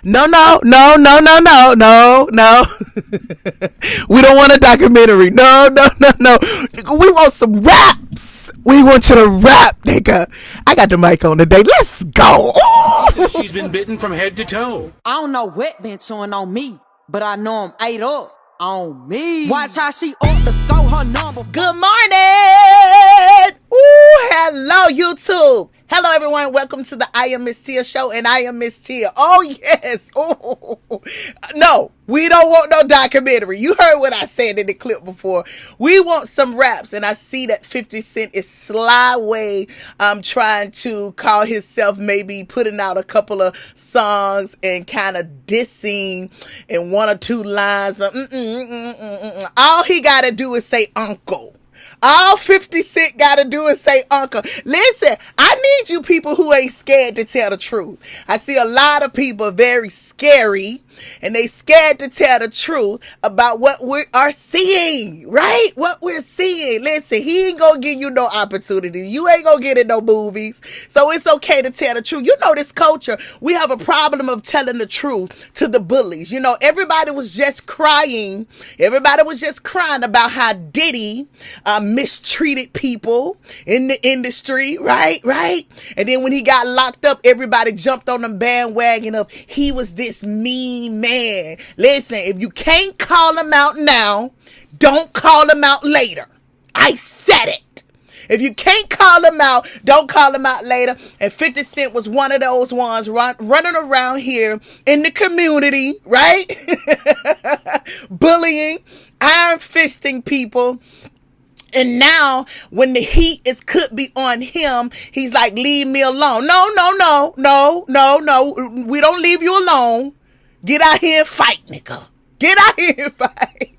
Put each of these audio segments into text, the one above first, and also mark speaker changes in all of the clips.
Speaker 1: No, no, no, no, no, no, no, no. We don't want a documentary. No, no, no, no. We want some raps. We want you to rap, nigga. I got the mic on today. Let's go.
Speaker 2: She's been bitten from head to toe.
Speaker 3: I don't know what been chewing on me, but I know I'm ate up on me. Watch how she up the score, her number.
Speaker 1: Good morning. Ooh, hello, YouTube. Hello, everyone. Welcome to the I Am Miss Tia show, and I am Miss Tia. Oh, yes. Ooh. No, we don't want no documentary. You heard what I said in the clip before. We want some raps, and I see that 50 Cent is slyway trying to call himself maybe putting out a couple of songs and kind of dissing in one or two lines. But all he got to do is say uncle. All 50 Cent gotta do is say uncle. Listen, I need you people who ain't scared to tell the truth. I see a lot of people very scary and they scared to tell the truth about what we are seeing, right? What we're seeing. Listen, he ain't gonna give you no opportunity. You ain't gonna get in no movies. So it's okay to tell the truth. You know, this culture, we have a problem of telling the truth to the bullies. You know, everybody was just crying. Everybody was just crying about how Diddy mistreated people in the industry, right? And then when he got locked up, everybody jumped on the bandwagon of he was this mean man. Listen, if you can't call him out now, don't call him out later. I said it. If you can't call him out, don't call him out later. And 50 Cent was one of those ones running around here in the community, right? Bullying, iron fisting people. And now, when the heat could be on him, he's like, leave me alone. No. We don't leave you alone. Get out here and fight, nigga. Get out here and fight.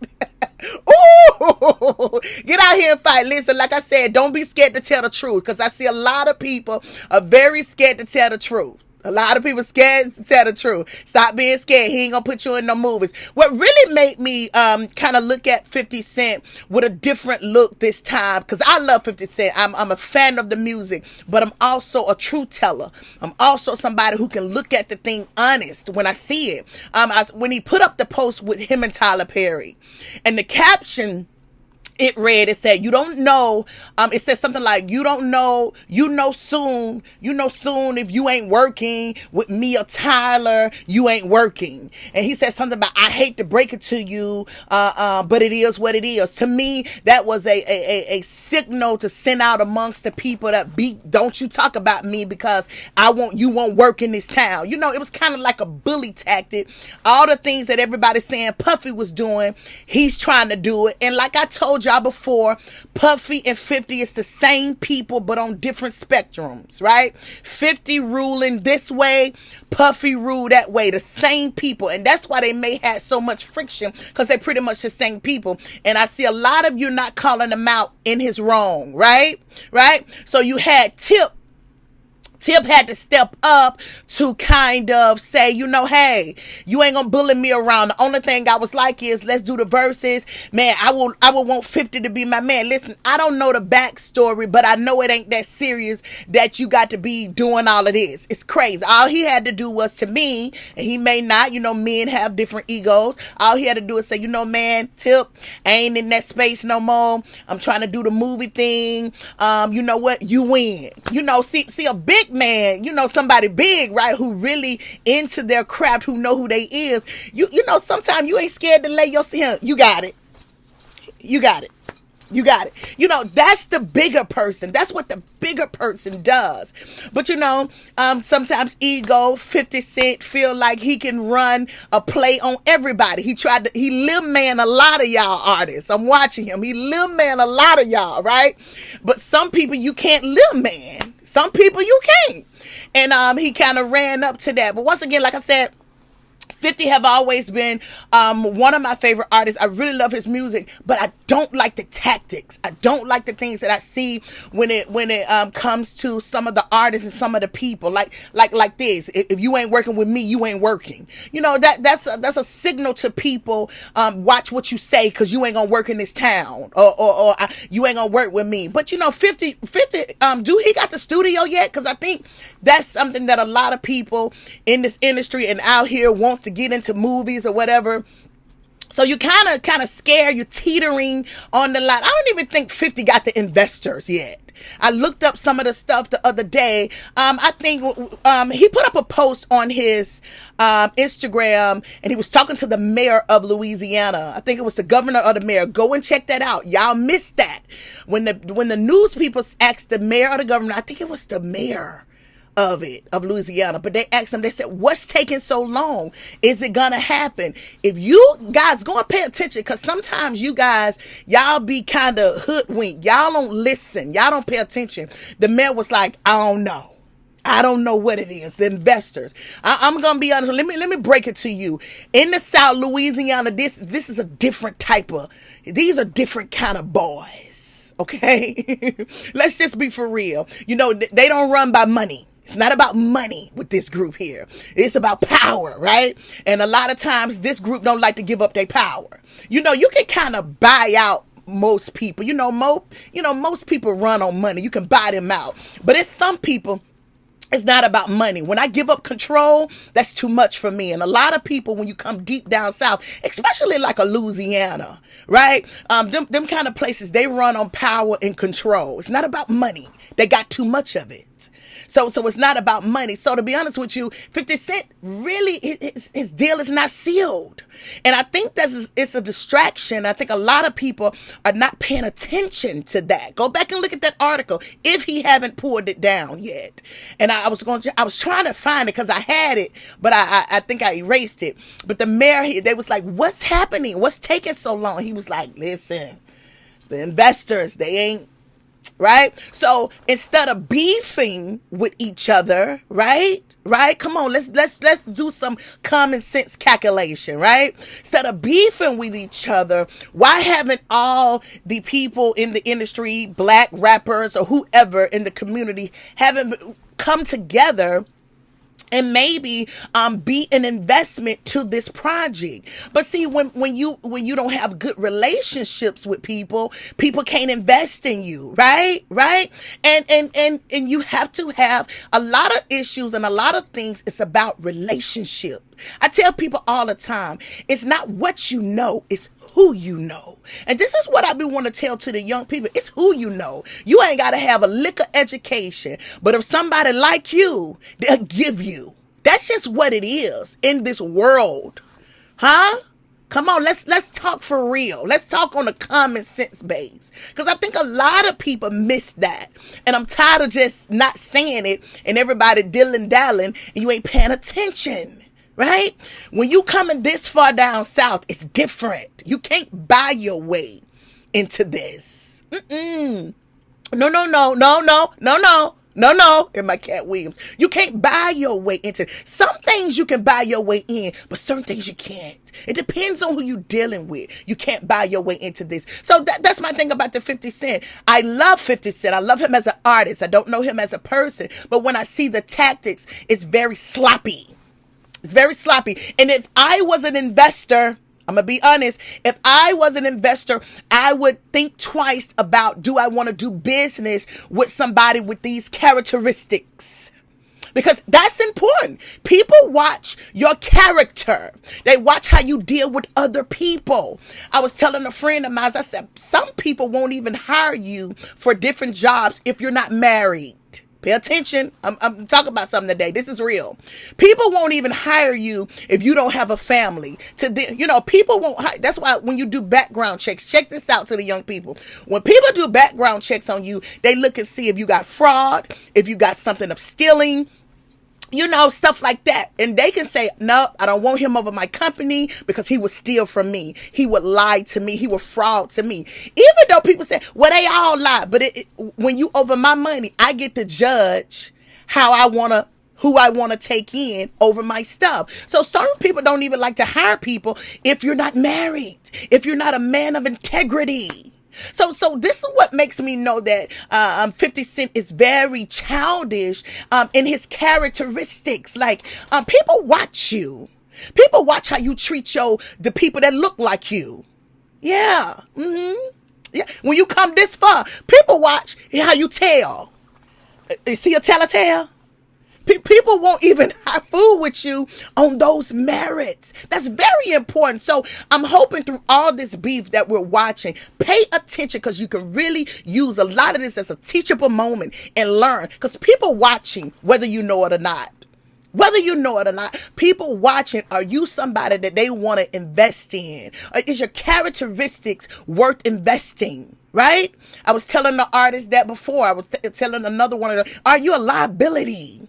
Speaker 1: Ooh, get out here and fight. Listen, like I said, don't be scared to tell the truth, because I see a lot of people are very scared to tell the truth. A lot of people scared to tell the truth. Stop being scared. He ain't gonna put you in no movies. What really made me kind of look at 50 Cent with a different look this time, because I love 50 Cent. I'm a fan of the music, but I'm also a truth teller. I'm also somebody who can look at the thing honest when I see it. When he put up the post with him and Tyler Perry, and the caption, it said, you don't know, it said something like, you don't know, you know soon if you ain't working with me or Tyler, you ain't working. And he said something about, I hate to break it to you, but it is what it is. To me, that was a signal to send out amongst the people that don't you talk about me, because you won't work in this town. You know, it was kind of like a bully tactic. All the things that everybody's saying Puffy was doing, he's trying to do it. And like I told y'all before, Puffy and 50 is the same people but on different spectrums, right? 50 ruling this way, Puffy rule that way, the same people. And that's why they may have so much friction, because they're pretty much the same people. And I see a lot of you not calling him out in his wrong, right? So you had Tip had to step up to kind of say, you know, hey, you ain't gonna bully me around. The only thing I was like is, let's do the verses. Man, I will want 50 to be my man. Listen, I don't know the backstory, but I know it ain't that serious that you got to be doing all of this. It's crazy. All he had to do was, to me, and he may not, you know, men have different egos. All he had to do is say, you know, man, Tip, I ain't in that space no more. I'm trying to do the movie thing. You know what? You win. You know, see a big man, you know, somebody big, right, who really into their craft, who know who they is. You know, sometimes you ain't scared to lay yourself. You got it. You know, that's the bigger person. That's what the bigger person does. But you know, sometimes ego, 50 Cent feel like he can run a play on everybody. He lil man a lot of y'all artists. I'm watching him. He lil man a lot of y'all, right? But some people you can't lil man. Some people you can't. And he kind of ran up to that. But once again, like I said, 50 have always been one of my favorite artists. I really love his music, but I don't like the tactics. I don't like the things that I see when it comes to some of the artists and some of the people. Like this. If you ain't working with me, you ain't working. You know, that's a signal to people. Watch what you say, because you ain't gonna work in this town, or you ain't gonna work with me. But you know, 50 do he got the studio yet? Because I think that's something that a lot of people in this industry and out here want to get into movies or whatever. So you kind of scared, you're teetering on the line. I don't even think 50 got the investors yet. I looked up some of the stuff the other day. I think he put up a post on his Instagram, and he was talking to the mayor of Louisiana. I think it was the governor or the mayor. Go and check that out. Y'all missed that. When the news people asked the mayor or the governor, I think it was the mayor of Louisiana, but they asked him, they said, what's taking so long? Is it gonna happen? If you guys go and pay attention, because sometimes y'all be kind of hoodwinked. Y'all don't listen. Y'all don't pay attention. The mayor was like, I don't know what it is. The investors. I'm gonna be honest. Let me break it to you. In the South, Louisiana, this is a different type of. These are different kind of boys. Okay, let's just be for real. You know, they don't run by money. It's not about money with this group here. It's about power, right? And a lot of times this group don't like to give up their power. You know, you can kind of buy out most people. Most people run on money. You can buy them out. But it's some people, it's not about money. When I give up control, that's too much for me. And a lot of people, when you come deep down south, especially like a Louisiana, right? Them kind of places, they run on power and control. It's not about money. They got too much of it. So it's not about money. So to be honest with you, 50 Cent really, his deal is not sealed. And I think it's a distraction. I think a lot of people are not paying attention to that. Go back and look at that article if he haven't pulled it down yet. And I was trying to find it because I had it, but I think I erased it. But the mayor, they was like, what's happening? What's taking so long? He was like, listen, the investors, they ain't. Right? So instead of beefing with each other, right? Come on, let's do some common sense calculation, right? Instead of beefing with each other, why haven't all the people in the industry, black rappers or whoever in the community, haven't come together and maybe be an investment to this project? But see, when you don't have good relationships with people can't invest in you, right? And you have to have a lot of issues and a lot of things. It's about relationship. I tell people all the time, it's not what you know, it's who you know. And this is what I be want to tell to the young people. It's who you know. You ain't got to have a lick of education, but if somebody like you, they'll give you. That's just what it is in this world. Huh? Come on, let's talk for real. Let's talk on a common sense base. Because I think a lot of people miss that. And I'm tired of just not saying it and everybody dilly-dallying and you ain't paying attention. Right? When you coming this far down south, it's different. You can't buy your way into this. No. And my cat Williams. You can't buy your way into some things. You can buy your way in, but certain things you can't. It depends on who you're dealing with. You can't buy your way into this. So that's my thing about the 50 Cent. I love 50 Cent. I love him as an artist. I don't know him as a person, but when I see the tactics, it's very sloppy. It's very sloppy. And if I was an investor, I'm going to be honest, if I was an investor, I would think twice about, do I want to do business with somebody with these characteristics? Because that's important. People watch your character. They watch how you deal with other people. I was telling a friend of mine, I said, some people won't even hire you for different jobs if you're not married. Pay attention. I'm talking about something today. This is real. People won't even hire you if you don't have a family. People won't hire. That's why when you do background checks, check this out to the young people. When people do background checks on you, they look and see if you got fraud, if you got something of stealing, stuff like that. And they can say, no, I don't want him over my company because he would steal from me. He would lie to me. He would fraud to me. Even though people say, well, they all lie. But when you over my money, I get to judge who who I want to take in over my stuff. So certain people don't even like to hire people if you're not married, if you're not a man of integrity. So this is what makes me know that 50 Cent is very childish in his characteristics. Like people watch you. People watch how you treat the people that look like you. Yeah. Yeah. When you come this far, people watch how you tell. Is he a telltale? People won't even fool with you on those merits. That's very important. So I'm hoping through all this beef that we're watching, pay attention, because you can really use a lot of this as a teachable moment and learn. Because people watching, whether you know it or not. Whether you know it or not, people watching, are you somebody that they want to invest in? Or is your characteristics worth investing? Right? I was telling the artist that before. I was telling another one of them, are you a liability?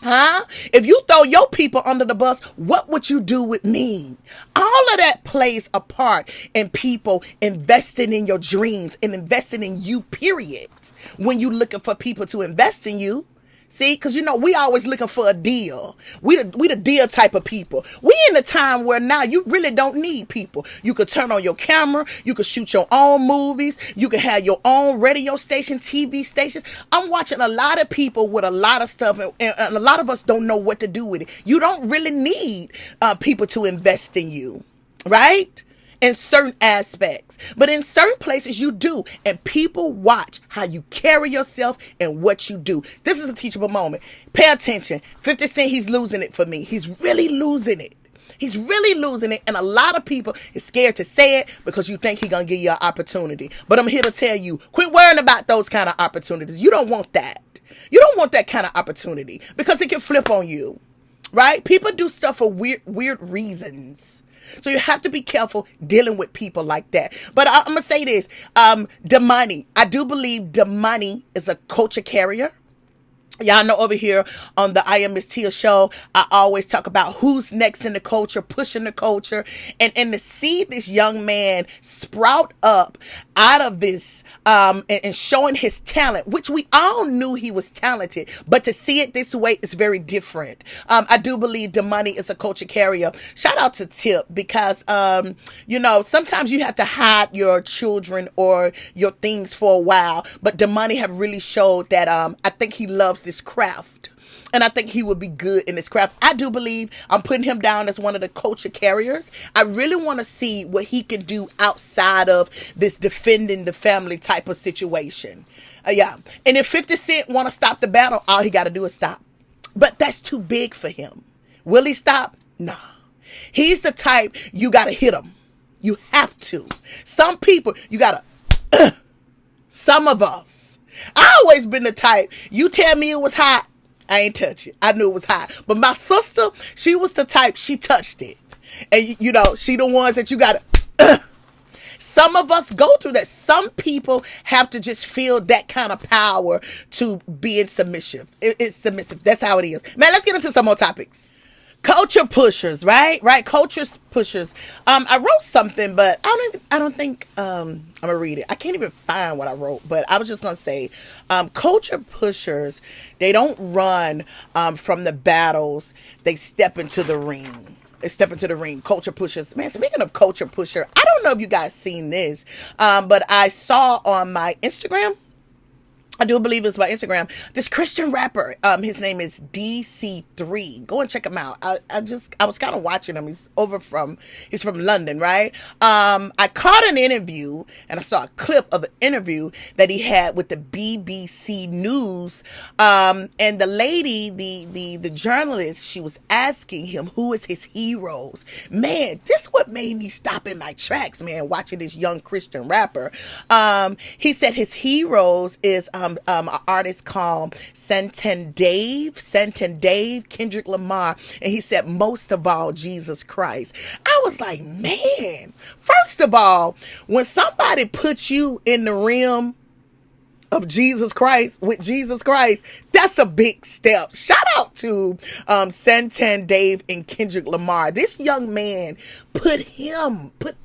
Speaker 1: Huh? If you throw your people under the bus, what would you do with me? All of that plays a part in people investing in your dreams and investing in you, period. When you looking for people to invest in you. See, because we always looking for a deal. We the deal type of people. We in a time where now you really don't need people. You could turn on your camera. You could shoot your own movies. You could have your own radio station, TV stations. I'm watching a lot of people with a lot of stuff, and a lot of us don't know what to do with it. You don't really need people to invest in you, right? In certain aspects, but in certain places you do, and people watch how you carry yourself and what you do. This is a teachable moment. Pay attention. 50 Cent, he's losing it for me. He's really losing it. He's really losing it, and a lot of people is scared to say it because you think he's gonna give you an opportunity. But I'm here to tell you, quit worrying about those kind of opportunities. You don't want that. You don't want that kind of opportunity because it can flip on you, right? People do stuff for weird reasons. So you have to be careful dealing with people like that. But I'm going to say this. Damani. I do believe Damani is a culture carrier. Y'all know over here on the I Am Miss Tia show, I always talk about who's next in the culture, pushing the culture. And to see this young man sprout up out of this and showing his talent, which we all knew he was talented, but to see it this way is very different. I do believe Damani is a culture carrier. Shout out to Tip because, sometimes you have to hide your children or your things for a while. But Damani have really showed that I think he loves this craft, and I think he would be good in this craft. I do believe I'm putting him down as one of the culture carriers. I really want to see what he can do outside of this defending the family type of situation. Yeah. And if 50 Cent want to stop the battle, all he got to do is stop. But that's too big for him. Will he stop? Nah. He's the type you got to hit him. You have to. Some people, you got to, some of us. I always been the type, you tell me it was hot, I ain't touch it. I knew it was hot. But my sister, she was the type, she touched it. And she the ones that you gotta, some of us go through that. Some people have to just feel that kind of power to be in submissive. It's submissive. That's how it is. Man, let's get into some more topics. Culture pushers, right? Culture pushers. I wrote something, but I don't think I'm gonna read it. I can't even find what I wrote, but I was just gonna say, culture pushers, they don't run from the battles. They step into the ring. Culture pushers. Man, speaking of culture pusher, I don't know if you guys seen this, but I saw on my Instagram, I do believe it's my Instagram, this Christian rapper, his name is DC3. Go and check him out. I was kind of watching him. He's from London, right? I caught an interview and I saw a clip of an interview that he had with the BBC News. And the lady, the journalist, she was asking him who is his heroes. Man, this what made me stop in my tracks, man, watching this young Christian rapper. He said his heroes is, an artist called Dave, Kendrick Lamar, and he said most of all Jesus Christ. I was like, man, first of all, when somebody puts you in the rim of Jesus Christ with Jesus Christ. That's a big step. Shout out to Santan Dave and Kendrick Lamar. This young man put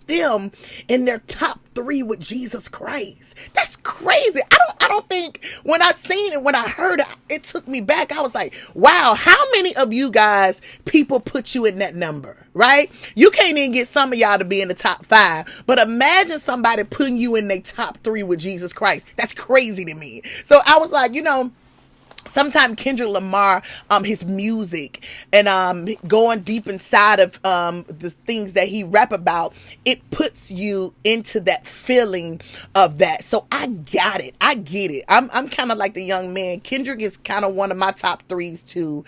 Speaker 1: them in their top 3 with Jesus Christ. That's crazy. I don't think when I seen it, when I heard it, it took me back. I was like, wow, how many of you guys people put you in that number, right? You can't even get some of y'all to be in the top 5, but imagine somebody putting you in their top 3 with Jesus Christ. That's crazy to me. So I was like, sometimes Kendrick Lamar, his music and going deep inside of the things that he rap about, it puts you into that feeling of that. So I got it. I get it. I'm kind of like the young man. Kendrick is kind of one of my top 3s too.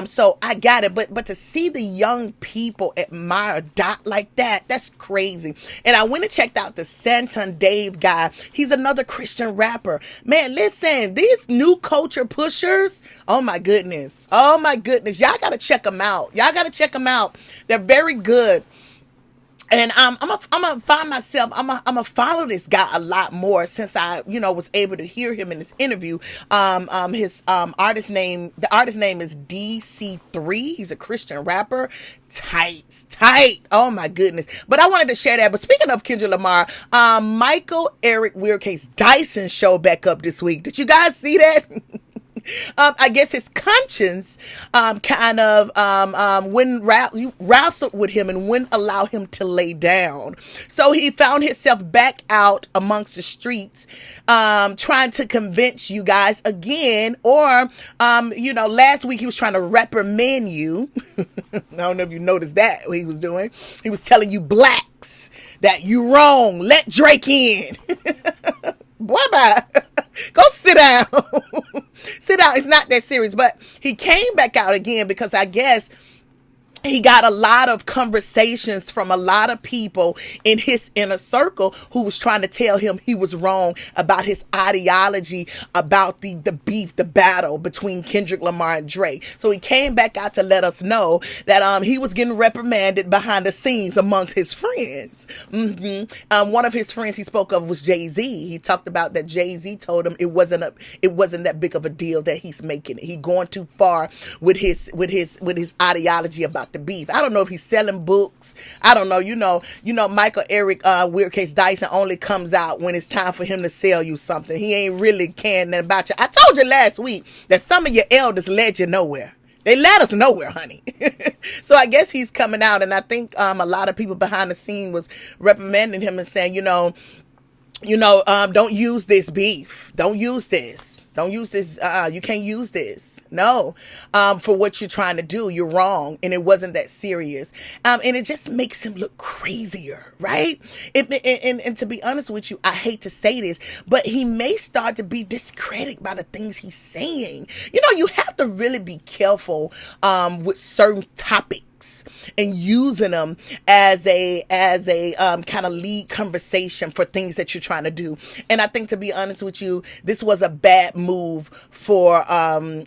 Speaker 1: So I got it. But to see the young people admire Dot like that, that's crazy. And I went and checked out the Santan Dave guy. He's another Christian rapper. Man, listen, these new culture pushers, oh my goodness, y'all gotta check them out. They're very good. And I'm gonna find myself, I'm gonna follow this guy a lot more since I was able to hear him in this interview. His the artist name is DC3. He's a Christian rapper. Tight. Oh my goodness. But I wanted to share that. But speaking of Kendrick Lamar, Michael Eric Weirdcase Dyson showed back up this week. Did you guys see that? I guess his conscience kind of wrestled with him and wouldn't allow him to lay down. So he found himself back out amongst the streets trying to convince you guys again. Or, last week he was trying to reprimand you. I don't know if you noticed that, what he was doing. He was telling you blacks that you wrong. Let Drake in. Boy, bye. Go sit down. Sit down. It's not that serious. But he came back out again because I guess he got a lot of conversations from a lot of people in his inner circle who was trying to tell him he was wrong about his ideology, about the beef, the battle between Kendrick Lamar and Drake. So he came back out to let us know that he was getting reprimanded behind the scenes amongst his friends. One of his friends he spoke of was Jay-Z. He talked about that Jay-Z told him it wasn't that big of a deal that he's making it. He going too far with his ideology about the beef. I don't know if he's selling books. I don't know. Michael Eric Weirdcase Dyson only comes out when it's time for him to sell you something. He ain't really caring nothing about you. I told you last week that some of your elders led you nowhere. They led us nowhere, honey. So I guess he's coming out, and I think a lot of people behind the scene was reprimanding him and saying, don't use this beef. Don't use this. Don't use this. You can't use this. No, for what you're trying to do. You're wrong. And it wasn't that serious. And it just makes him look crazier, right? And to be honest with you, I hate to say this, but he may start to be discredited by the things he's saying. You have to really be careful with certain topics and using them as a kind of lead conversation for things that you're trying to do. And I think, to be honest with you, this was a bad move for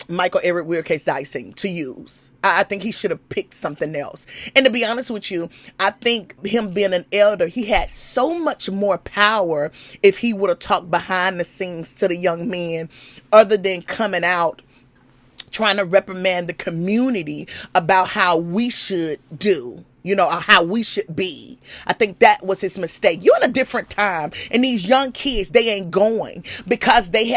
Speaker 1: Michael Eric Weirdcase Dyson to use. I think he should have picked something else. And to be honest with you, I think him being an elder, he had so much more power if he would have talked behind the scenes to the young men, other than coming out trying to reprimand the community about how we should do, or how we should be. I think that was his mistake. You're in a different time, and these young kids, they ain't going because they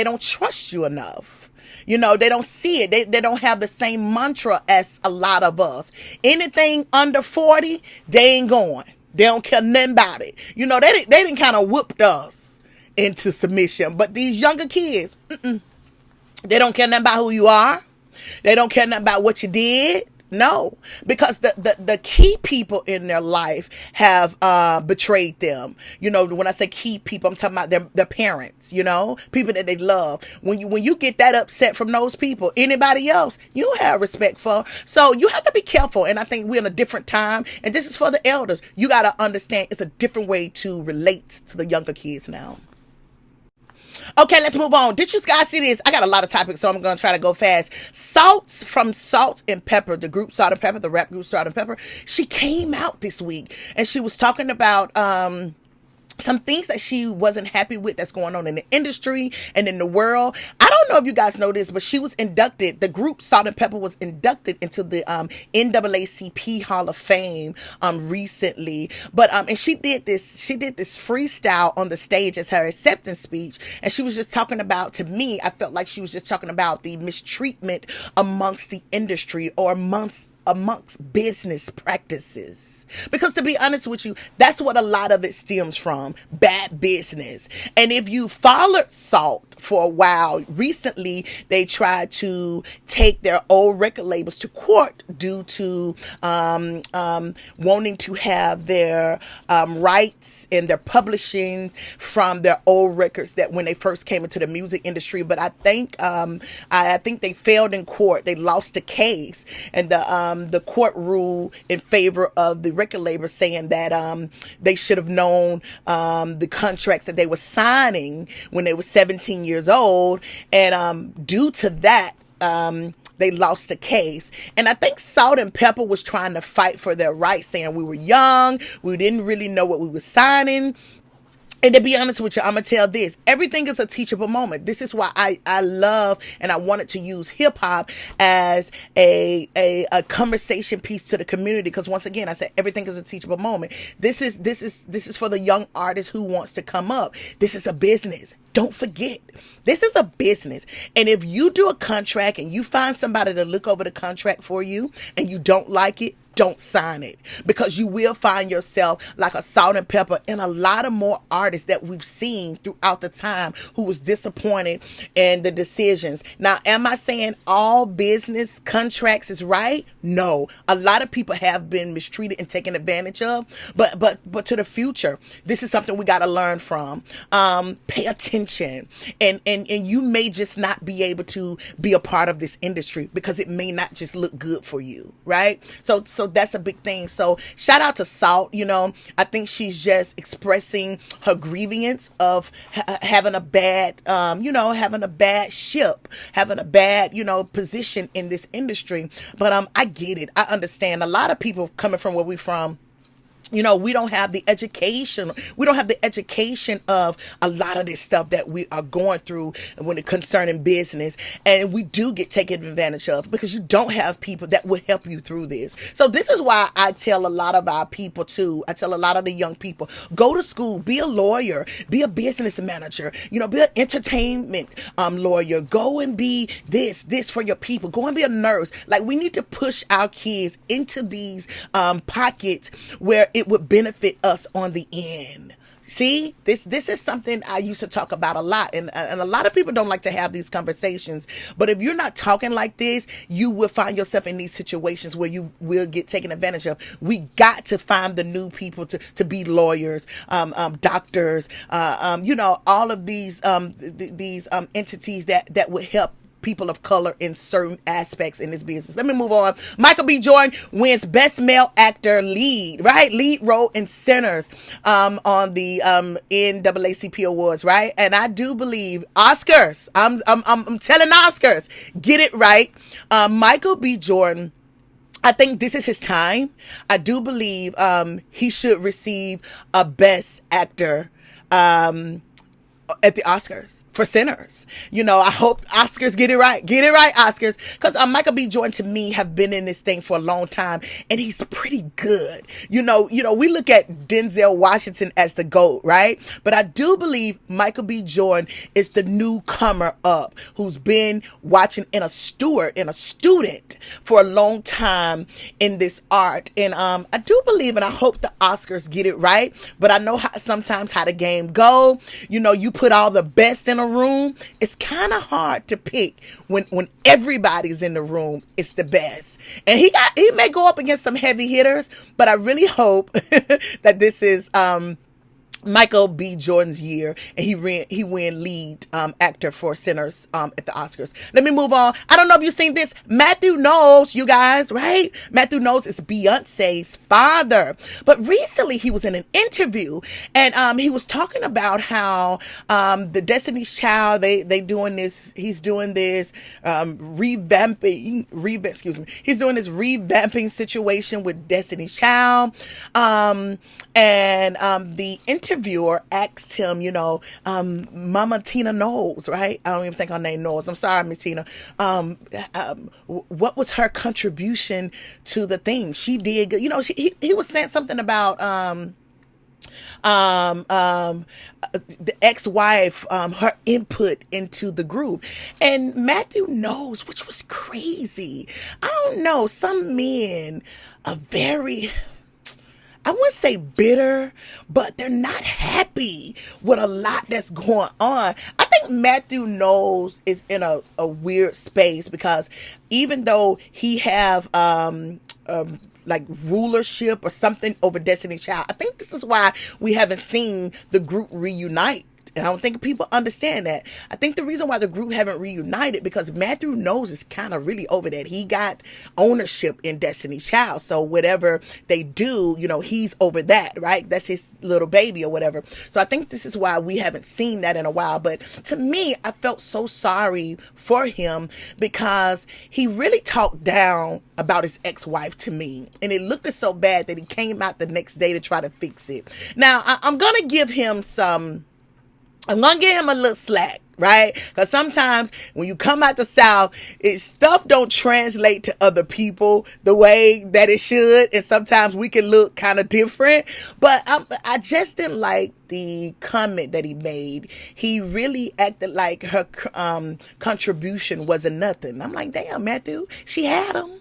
Speaker 1: don't trust you enough. They don't see it. They don't have the same mantra as a lot of us. Anything under 40, they ain't going. They don't care nothing about it. They didn't kind of whooped us into submission, but these younger kids, they don't care nothing about who you are. They don't care nothing about what you did. No, because the key people in their life have betrayed them. When I say key people, I'm talking about their parents, people that they love. When you get that upset from those people, anybody else, you don't have respect for. So you have to be careful. And I think we're in a different time. And this is for the elders. You got to understand it's a different way to relate to the younger kids now. Okay, let's move on. Did you guys see this? I got a lot of topics, so I'm going to try to go fast. Salts from Salt and Pepper, the group Salt and Pepper, the rap group Salt and Pepper. She came out this week, and she was talking about some things that she wasn't happy with that's going on in the industry and in the world. I don't know if you guys know this, but she was inducted, the group Salt and Pepper was inducted into the NAACP Hall of Fame recently. But and she did this freestyle on the stage as her acceptance speech, and she was just talking about, to me, I felt like she was just talking about the mistreatment amongst the industry, or amongst business practices. Because to be honest with you, that's what a lot of it stems from, bad business. And if you followed Salt for a while, recently they tried to take their old record labels to court due to wanting to have their rights and their publishing from their old records that when they first came into the music industry. But I think they failed in court. They lost the case, and the court ruled in favor of the record label, saying that they should have known the contracts that they were signing when they were 17 years old, and due to that, they lost the case. And I think Salt and Pepper was trying to fight for their rights, saying we were young, we didn't really know what we were signing. And to be honest with you, I'm going to tell this. Everything is a teachable moment. This is why I love and I wanted to use hip hop as a conversation piece to the community. Because once again, I said everything is a teachable moment. This is for the young artist who wants to come up. This is a business. Don't forget, this is a business. And if you do a contract and you find somebody to look over the contract for you and you don't like it, don't sign it, because you will find yourself like a Salt and Pepper and a lot of more artists that we've seen throughout the time who was disappointed in the decisions. Now, am I saying all business contracts is right? No. A lot of people have been mistreated and taken advantage of, but to the future, this is something we got to learn from. Pay attention, and you may just not be able to be a part of this industry because it may not just look good for you, right? So that's a big thing. So shout out to Salt. You know, I think she's just expressing her grievance of having a bad, having a bad ship, having a bad, position in this industry. But I get it. I understand. A lot of people coming from where we from, we don't have the education. We don't have the education of a lot of this stuff that we are going through when it concerning business. And we do get taken advantage of because you don't have people that will help you through this. So this is why I tell a lot of our people too. I tell a lot of the young people, go to school, be a lawyer, be a business manager, be an entertainment lawyer. Go and be this for your people. Go and be a nurse. Like, we need to push our kids into these pockets where it would benefit us on the end. See, this is something I used to talk about a lot, and a lot of people don't like to have these conversations. But if you're not talking like this, you will find yourself in these situations where you will get taken advantage of. We got to find the new people to be lawyers, doctors, all of these entities that would help people of color in certain aspects in this business. Let me move on. Michael B. Jordan wins Best Male Actor lead role in Sinners on the NAACP Awards, right? And I do believe Oscars. I'm telling Oscars, get it right. Michael B. Jordan, I think this is his time. I do believe he should receive a Best Actor at the Oscars for Sinners. I hope Oscars get it right. Get it right, Oscars. Because Michael B. Jordan, to me, have been in this thing for a long time, and he's pretty good. We look at Denzel Washington as the GOAT, right? But I do believe Michael B. Jordan is the newcomer up, who's been watching and a student for a long time in this art. And I do believe, and I hope the Oscars get it right, but I know sometimes how the game go. You put all the best in a room, it's kind of hard to pick when everybody's in the room. It's the best, and he may go up against some heavy hitters, but I really hope that this is Michael B. Jordan's year, and he win lead actor for Sinners at the Oscars. Let me move on. I don't know if you've seen this. Matthew Knowles, you guys, right? Matthew Knowles is Beyonce's father. But recently he was in an interview, and he was talking about how the Destiny's Child, they doing this, he's doing this revamping situation with Destiny's Child. And the interview interviewer asked him, Mama Tina Knowles, right? I don't even think her name Knowles. I'm sorry, Miss Tina. What was her contribution to the thing? She did good. He was saying something about the ex-wife, her input into the group. And Matthew knows, which was crazy. I don't know. Some men are very, I wouldn't say bitter, but they're not happy with a lot that's going on. I think Matthew Knowles is in a weird space because even though he have like rulership or something over Destiny's Child, I think this is why we haven't seen the group reunite. And I don't think people understand that. I think the reason why the group haven't reunited because Matthew Knowles is kind of really over that. He got ownership in Destiny's Child. So whatever they do, he's over that, right? That's his little baby or whatever. So I think this is why we haven't seen that in a while. But to me, I felt so sorry for him because he really talked down about his ex-wife to me. And it looked so bad that he came out the next day to try to fix it. Now, I'm going to give him a little slack, right? Because sometimes when you come out the South, stuff don't translate to other people the way that it should. And sometimes we can look kind of different. But I just didn't like the comment that he made. He really acted like her contribution wasn't nothing. I'm like, damn, Matthew, she had him.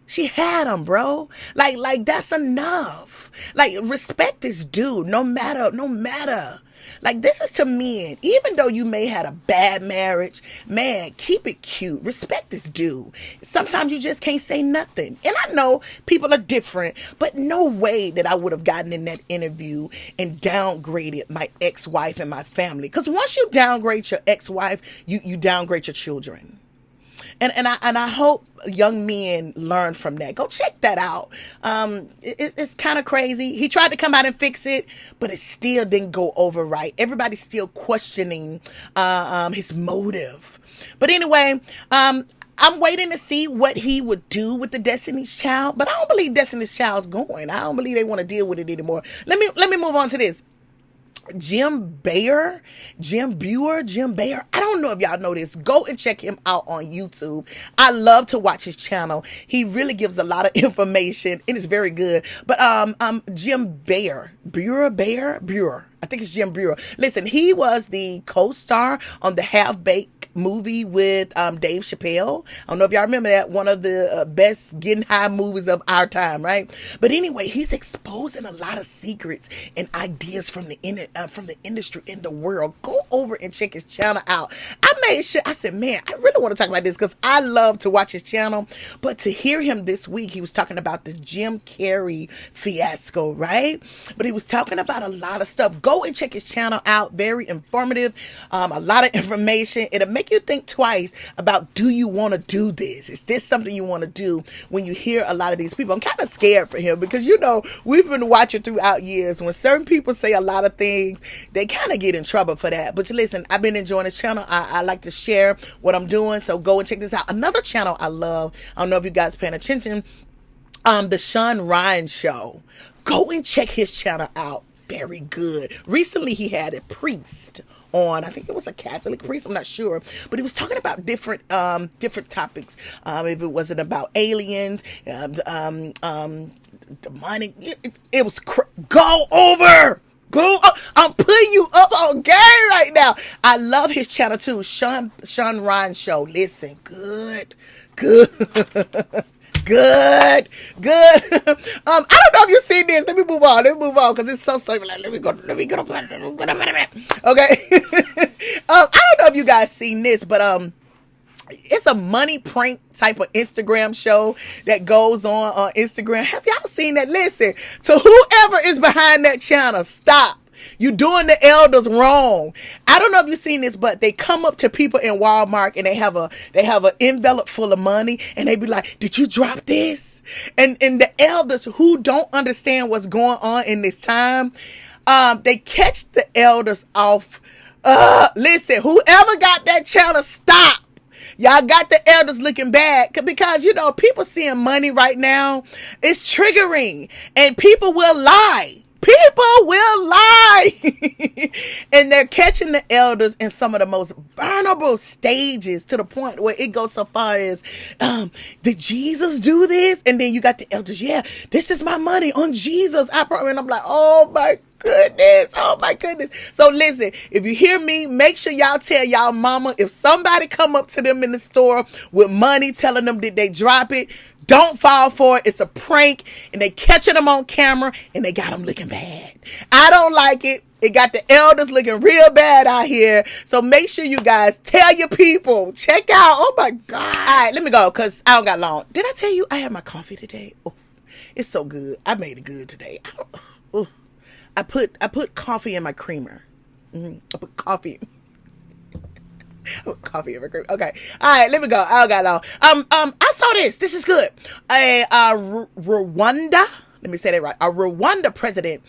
Speaker 1: She had him, bro. Like that's enough. Like, respect is due, no matter. Like, this is to men. Even though you may have a bad marriage, man, keep it cute. Respect is due. Sometimes you just can't say nothing. And I know people are different, but no way that I would have gotten in that interview and downgraded my ex-wife and my family. Because once you downgrade your ex-wife, you downgrade your children. And I hope young men learn from that. Go check that out. It's kind of crazy. He tried to come out and fix it, but it still didn't go over right. Everybody's still questioning his motive. But anyway, I'm waiting to see what he would do with the Destiny's Child. But I don't believe Destiny's Child's going. I don't believe they want to deal with it anymore. Let me move on to this. Jim Baer. I don't know if y'all know this. Go and check him out on YouTube. I love to watch his channel. He really gives a lot of information. It is very good. But Jim Baer. I think it's Jim Brewer. Listen, he was the co-star on the Half-Baked movie with Dave Chappelle. I don't know if y'all remember that, one of the best getting high movies of our time, right? But anyway, he's exposing a lot of secrets and ideas from the industry in the world. Go over and check his channel out. I said, man, I really want to talk about this because I love to watch his channel. But to hear him this week, he was talking about the Jim Carrey fiasco, right? But he was talking about a lot of stuff. Go and check his channel out. Very informative. A lot of information. It'll make you think twice about, do you want to do this? Is this something you want to do? When you hear a lot of these people, I'm kind of scared for him because, we've been watching throughout years. When certain people say a lot of things, they kind of get in trouble for that. But listen, I've been enjoying this channel. I like to share what I'm doing. So go and check this out. Another channel I love, I don't know if you guys paying attention, the Sean Ryan Show. Go and check his channel out. Very good. Recently, he had a priest on. I think it was a Catholic priest. I'm not sure, but he was talking about different topics. If it wasn't about aliens, demonic, it was go over. I'm putting you up on game right now. I love his channel too, Sean Ryan Show. Listen, good. Good. I don't know if you've seen this. Let me move on because it's so stable. Let me go. Okay. I don't know if you guys seen this, but it's a money prank type of Instagram show that goes on Instagram. Have y'all seen that? Listen, to whoever is behind that channel, stop. You doing the elders wrong. I don't know if you've seen this, but they come up to people in Walmart and they have an envelope full of money and they be like, "Did you drop this?" And the elders who don't understand what's going on in this time, they catch the elders off. Listen, whoever got that channel, stop. Y'all got the elders looking bad because, people seeing money right now. It's triggering and people will lie. People will lie. And they're catching the elders in some of the most vulnerable stages, to the point where it goes so far as, did Jesus do this? And then you got the elders, yeah, this is my money on Jesus. And I'm like, oh my goodness. Oh my goodness. So listen, if you hear me, make sure y'all tell y'all mama, if somebody come up to them in the store with money, telling them did they drop it, don't fall for it. It's a prank, and they catching them on camera, and they got them looking bad. I don't like it. It got the elders looking real bad out here. So make sure you guys tell your people. Check out. Oh my God. All right, let me go because I don't got long. Did I tell you I had my coffee today? Oh, it's so good. I made it good today. I put coffee in my creamer. I put coffee. Coffee in my creamer. Okay. All right, let me go. I don't got long. I saw this. This is good. Rwanda. Let me say that right. A Rwanda president,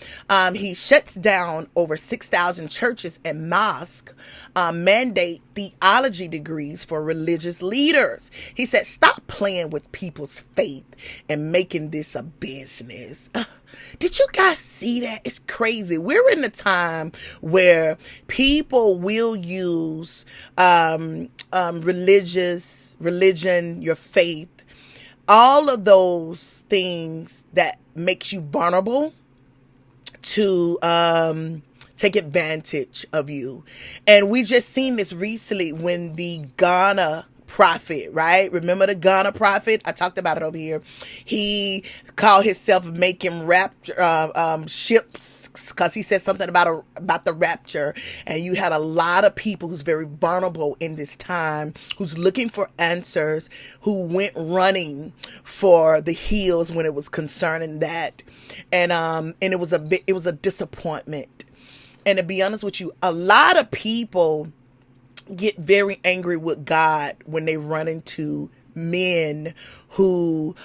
Speaker 1: he shuts down over 6,000 churches and mosques, mandate theology degrees for religious leaders. He said, stop playing with people's faith and making this a business. Did you guys see that? It's crazy. We're in a time where people will use religion, your faith, all of those things that makes you vulnerable to take advantage of you. And we just seen this recently when the Ghana prophet, right? Remember the Ghana prophet? I talked about it over here. He called himself making ships because he said something about the rapture. And you had a lot of people who's very vulnerable in this time, who's looking for answers, who went running for the hills when it was concerning that. And it was a disappointment. And to be honest with you, a lot of people get very angry with God when they run into men who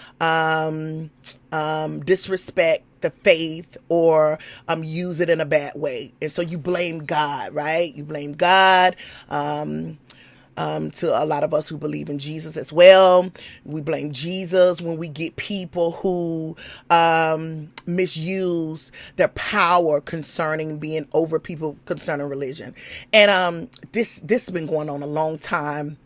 Speaker 1: disrespect the faith or use it in a bad way. And so you blame God, right? You blame God. To a lot of us who believe in Jesus as well, we blame Jesus when we get people who misuse their power concerning being over people concerning religion. And this has been going on a long time.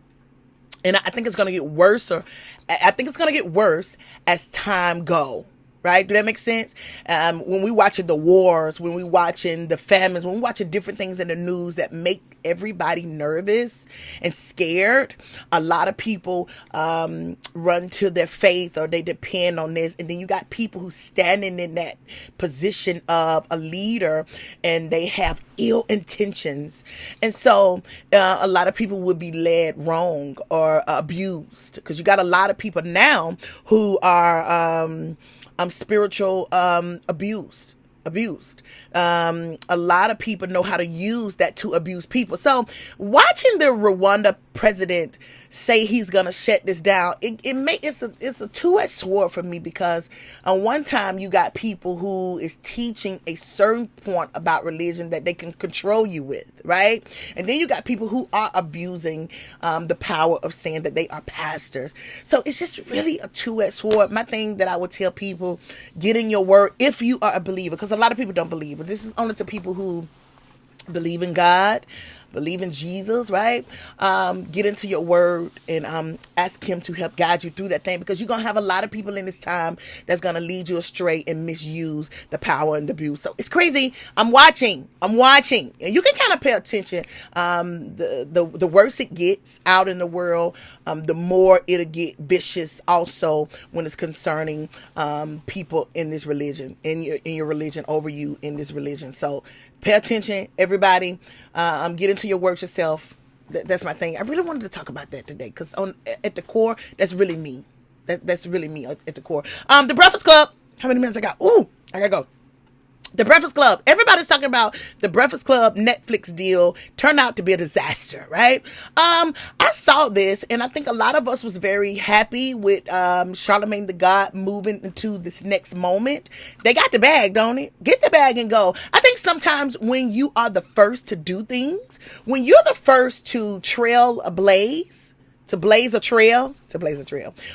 Speaker 1: And I think it's going to get worse. I think it's going to get worse as time go. Right? Do that make sense? When we watching the wars, when we watching the famines, when we watching different things in the news that make everybody nervous and scared, a lot of people run to their faith or they depend on this. And then you got people who standing in that position of a leader and they have ill intentions. And so a lot of people would be led wrong or abused, because you got a lot of people now who are spiritual abused. A lot of people know how to use that to abuse people. So watching the Rwanda president say he's gonna shut this down, it's a two-edged sword for me, because on one time you got people who is teaching a certain point about religion that they can control you with, right? And then you got people who are abusing the power of saying that they are pastors. So it's just really a two-edged sword. My thing that I would tell people, get in your word if you are a believer, because a lot of people don't believe, but this is only to people who believe in God, believe in Jesus, right? Get into your word and ask him to help guide you through that thing, because you're going to have a lot of people in this time that's going to lead you astray and misuse the power and abuse. So it's crazy. I'm watching, and you can kind of pay attention. The worse it gets out in the world, the more it'll get vicious also when it's concerning people in this religion, in your religion, over you in this religion. So pay attention, everybody. Get into your work yourself. That's my thing. I really wanted to talk about that today, because at the core, that's really me. That's really me at the core. The Breakfast Club. How many minutes I got? Ooh, I gotta go. The Breakfast Club. Everybody's talking about the Breakfast Club Netflix deal turned out to be a disaster, right? I saw this, and I think a lot of us was very happy with Charlemagne the God moving into this next moment. They got the bag, don't it? Get the bag and go. I think sometimes when you are the first to do things, when you're the first to trail a blaze, to blaze a trail,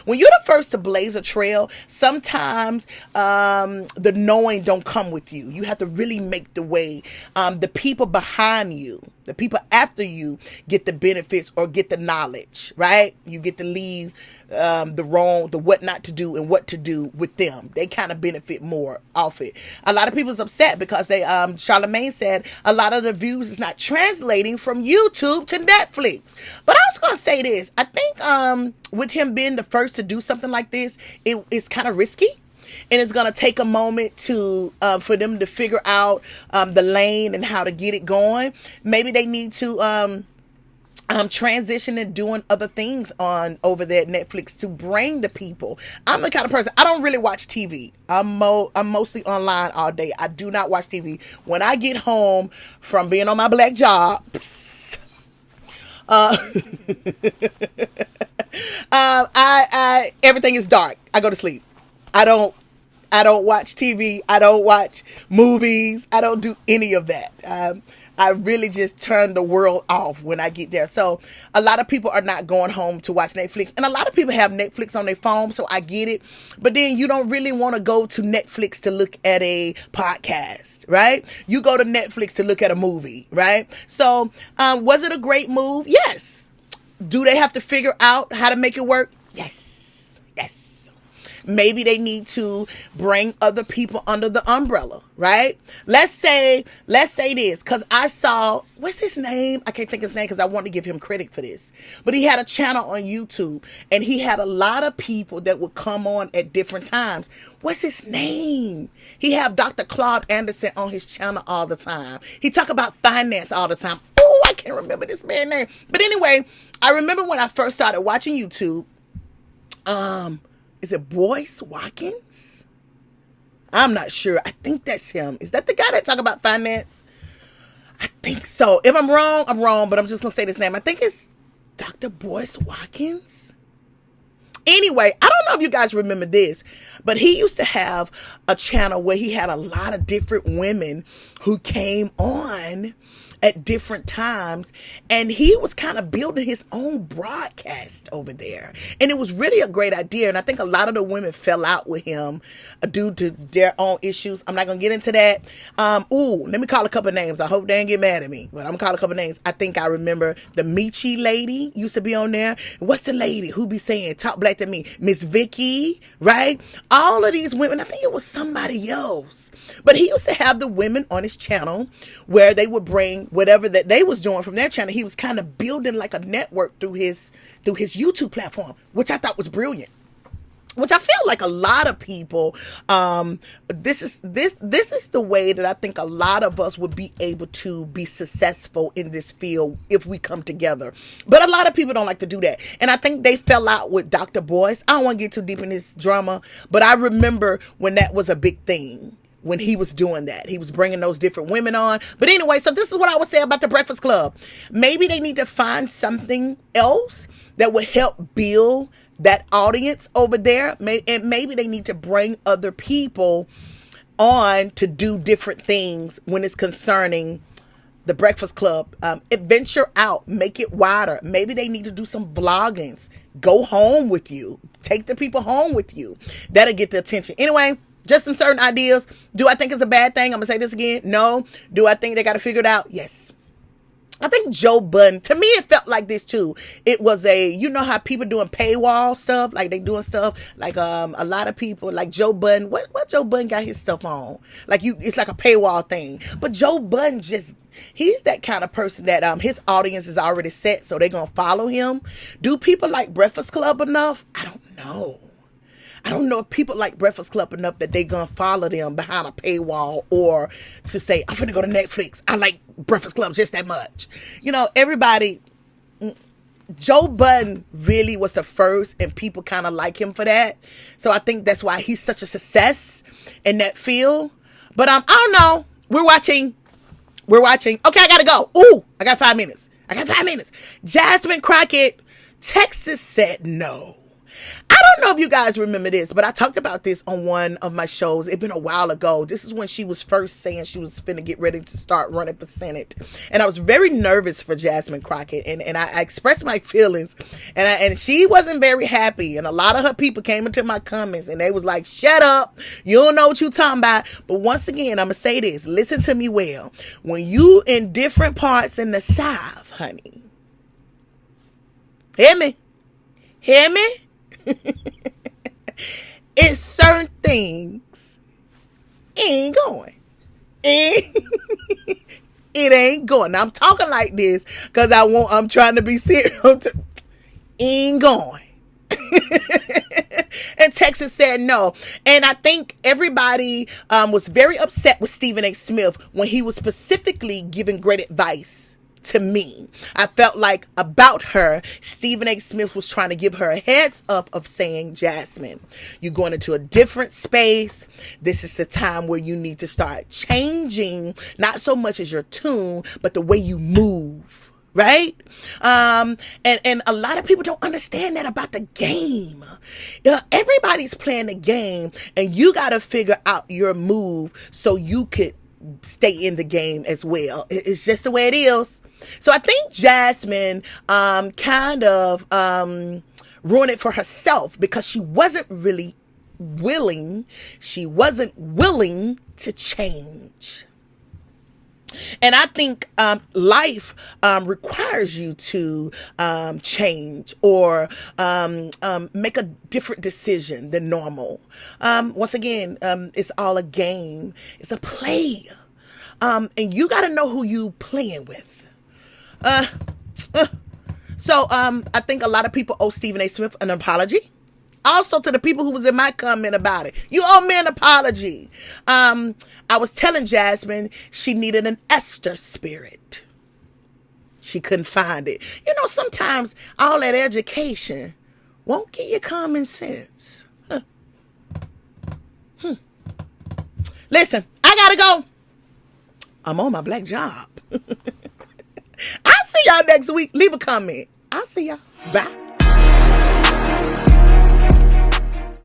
Speaker 1: when you're the first to blaze a trail, sometimes the knowing don't come with you. You have to really make the way. The people behind you, the people after you get the benefits or get the knowledge, right? You get to leave the what not to do and what to do with them. They kind of benefit more off it. A lot of people's upset because they Charlamagne said a lot of the views is not translating from YouTube to Netflix. But I was gonna say this. I think with him being the first to do something like this, it's kind of risky. And it's going to take a moment to for them to figure out the lane and how to get it going. Maybe they need to transition and doing other things on over there at Netflix to bring the people. I'm the kind of person, I don't really watch TV. I'm mostly online all day. I do not watch TV. When I get home from being on my black job, everything is dark. I go to sleep. I don't watch TV. I don't watch movies. I don't do any of that. I really just turn the world off when I get there. So a lot of people are not going home to watch Netflix. And a lot of people have Netflix on their phone, so I get it. But then you don't really want to go to Netflix to look at a podcast, right? You go to Netflix to look at a movie, right? So was it a great move? Yes. Do they have to figure out how to make it work? Yes. Yes. Maybe they need to bring other people under the umbrella, right? Let's say this, because I saw, what's his name? I can't think of his name because I want to give him credit for this. But he had a channel on YouTube, and he had a lot of people that would come on at different times. What's his name? He have Dr. Claude Anderson on his channel all the time. He talk about finance all the time. Oh, I can't remember this man's name. But anyway, I remember when I first started watching YouTube, is it Boyce Watkins? I'm not sure. I think that's him. Is that the guy that talk about finance? I think so. If I'm wrong, I'm wrong, but I'm just going to say this name. I think it's Dr. Boyce Watkins. Anyway, I don't know if you guys remember this, but he used to have a channel where he had a lot of different women who came on at different times, and he was kind of building his own broadcast over there, and it was really a great idea. And I think a lot of the women fell out with him due to their own issues. I'm not gonna get into that. Let me call a couple of names. I hope they didn't get mad at me, but I'm gonna call a couple of names. I think I remember the Michi lady used to be on there. What's the lady who be saying talk black to me? Miss Vicky, right? All of these women. I think it was somebody else, but he used to have the women on his channel where they would bring whatever that they was doing from their channel. He was kind of building like a network through his YouTube platform, which I thought was brilliant. Which I feel like a lot of people, this is the way that I think a lot of us would be able to be successful in this field if we come together. But a lot of people don't like to do that. And I think they fell out with Dr. Boyce. I don't want to get too deep in this drama, but I remember when that was a big thing. When he was doing that, he was bringing those different women on. But anyway, so this is what I would say about the Breakfast Club. Maybe they need to find something else that would help build that audience over there. And maybe they need to bring other people on to do different things when it's concerning the Breakfast Club. Venture out, make it wider. Maybe they need to do some vloggings. Go home with you. Take the people home with you. That'll get the attention. Anyway, just some certain ideas. Do I think it's a bad thing? I'm going to say this again. No. Do I think they got to figure it out? Yes. I think Joe Budden, to me, it felt like this too. It was you know how people doing paywall stuff? Like they doing stuff like a lot of people, like Joe Budden. What Joe Budden got his stuff on? It's like a paywall thing. But Joe Budden he's that kind of person that his audience is already set, so they're going to follow him. Do people like Breakfast Club enough? I don't know. I don't know if people like Breakfast Club enough that they gonna follow them behind a paywall or to say, I'm finna go to Netflix. I like Breakfast Club just that much. You know, everybody, Joe Budden really was the first and people kind of like him for that. So I think that's why he's such a success in that field. But I don't know. We're watching. Okay, I gotta go. Ooh, I got 5 minutes. Jasmine Crockett, Texas said no. I don't know if you guys remember this, but I talked about this on one of my shows. It's been a while ago. This is when she was first saying she was finna get ready to start running for Senate. And I was very nervous for Jasmine Crockett. And I expressed my feelings. And she wasn't very happy. And a lot of her people came into my comments and they was like, shut up. You don't know what you talking about. But once again, I'm going to say this. Listen to me well. When you in different parts in the South, honey. Hear me? Hear me? It's certain things ain't going. It ain't going. Now, I'm talking like this because I'm trying to be serious. Ain't going. And Texas said no. And I think everybody was very upset with Stephen A. Smith when he was specifically giving great advice to me. I felt like about her, Stephen A. Smith was trying to give her a heads up of saying, Jasmine, you're going into a different space. This is the time where you need to start changing, not so much as your tune, but the way you move. Right? And a lot of people don't understand that about the game. Everybody's playing the game and you got to figure out your move so you could stay in the game as well. It's just the way it is. So I think Jasmine kind of ruined it for herself because she wasn't really willing. She wasn't willing to change. And I think life requires you to change or make a different decision than normal. Once again, it's all a game. It's a play. And you got to know who you playing with. So I think a lot of people owe Stephen A. Smith an apology. Also to the people who was in my comment about it. You owe me an apology. I was telling Jasmine she needed an Esther spirit. She couldn't find it. You know, sometimes all that education won't give you common sense. Listen, I gotta go. I'm on my black job. I'll see y'all next week. Leave a comment. I'll see y'all. Bye.